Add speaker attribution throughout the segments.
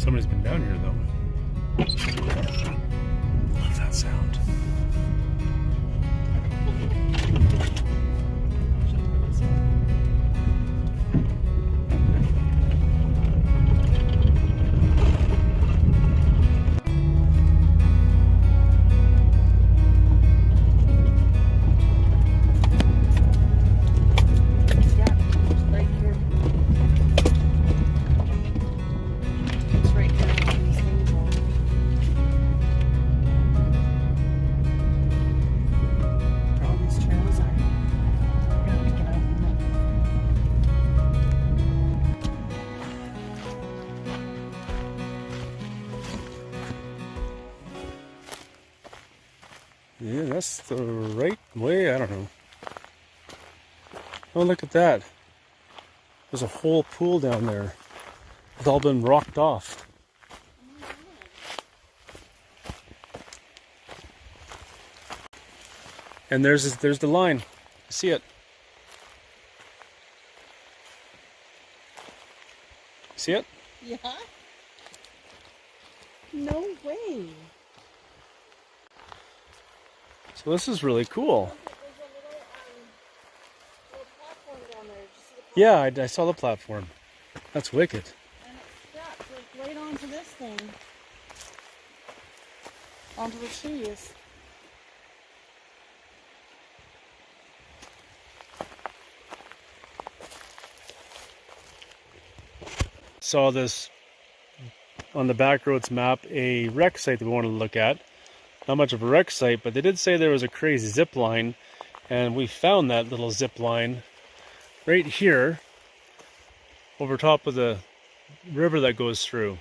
Speaker 1: Somebody's been down here though. Love that sound. Yeah, that's the right way. I don't know. Oh, look at that. There's a whole pool down there. It's all been rocked off. And there's the line. I see it. See it?
Speaker 2: Yeah. No way.
Speaker 1: So this is really cool.
Speaker 2: There's a little platform down there. Did you see the platform?
Speaker 1: Yeah, I saw the platform. That's wicked.
Speaker 2: And it straps like right onto this thing. Onto the trees.
Speaker 1: Saw this on the Backroads map, a wreck site that we wanted to look at. Not much of a wreck site, but they did say there was a crazy zip line, and we found that little zip line right here over top of the river that goes through.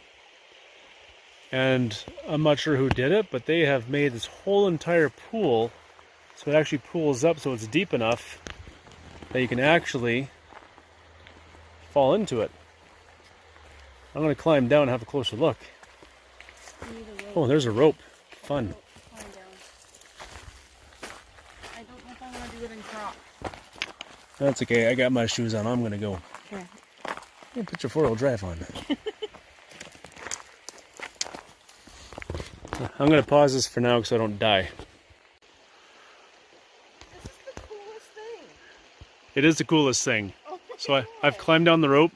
Speaker 1: And I'm not sure who did it, but they have made this whole entire pool so it actually pools up so it's deep enough that you can actually fall into it. I'm going to climb down and have a closer look. Oh, there's a rope. Fun.
Speaker 2: I don't know if I want to do it in Crocs.
Speaker 1: That's okay. I got my shoes on. I'm going to go.
Speaker 2: Here.
Speaker 1: You put your four-wheel drive on. I'm going to pause this for now so I don't die.
Speaker 2: This is the coolest thing.
Speaker 1: It is the coolest thing.
Speaker 2: Oh
Speaker 1: So I've climbed down the rope,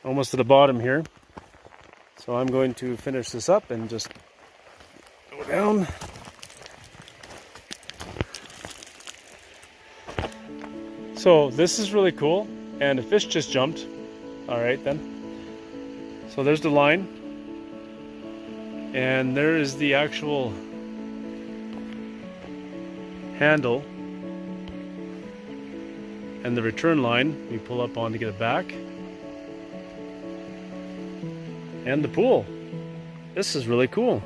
Speaker 1: almost to the bottom here. So I'm going to finish this up and just go down. So this is really cool, and a fish just jumped. All right then. So there's the line, and there is the actual handle and the return line. We pull up on to get it back. And the pool. This is really cool.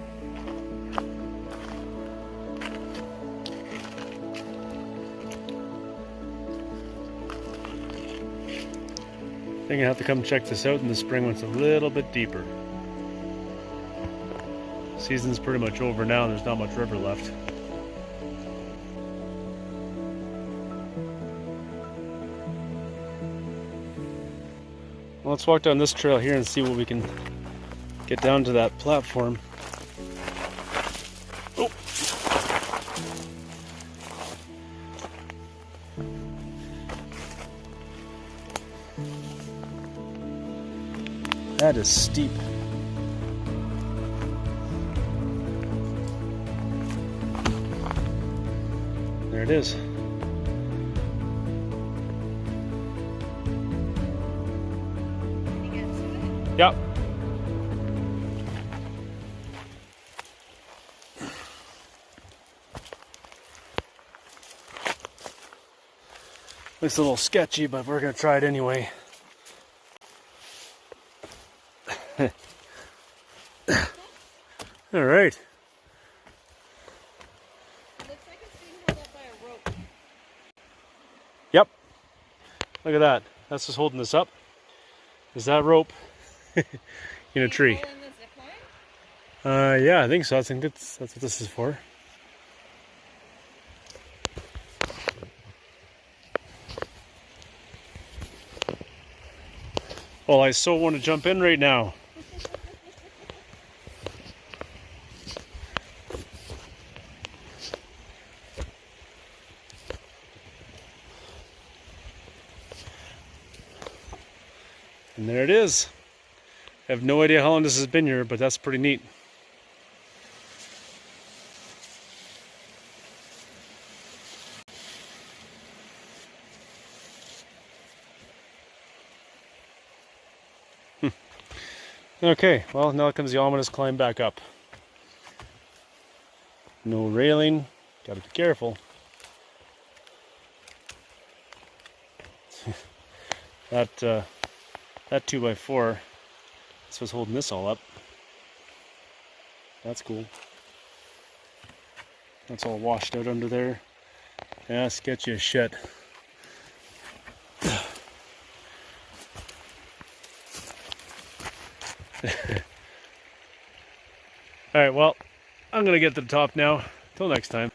Speaker 1: I think I have to come check this out in the spring when it's a little bit deeper. Season's pretty much over now and there's not much river left. Well, let's walk down this trail here and see what we can get down to that platform. Oh. That is steep. There it is. Yep. Looks a little sketchy, but we're going to try it anyway. All right.
Speaker 2: It looks like it's being held up by a rope.
Speaker 1: Yep. Look at that. That's just holding this up. Is that rope in a tree?
Speaker 2: Pull in the zip line?
Speaker 1: Yeah, I think so. I think that's what this is for. Well, I so want to jump in right now. And there it is. I have no idea how long this has been here, but that's pretty neat. Okay, well, now comes the ominous climb back up. No railing, gotta be careful. That 2x4, this was holding this all up. That's cool. That's all washed out under there. Yeah, sketchy as shit. Alright, well, I'm gonna get to the top now. Till next time.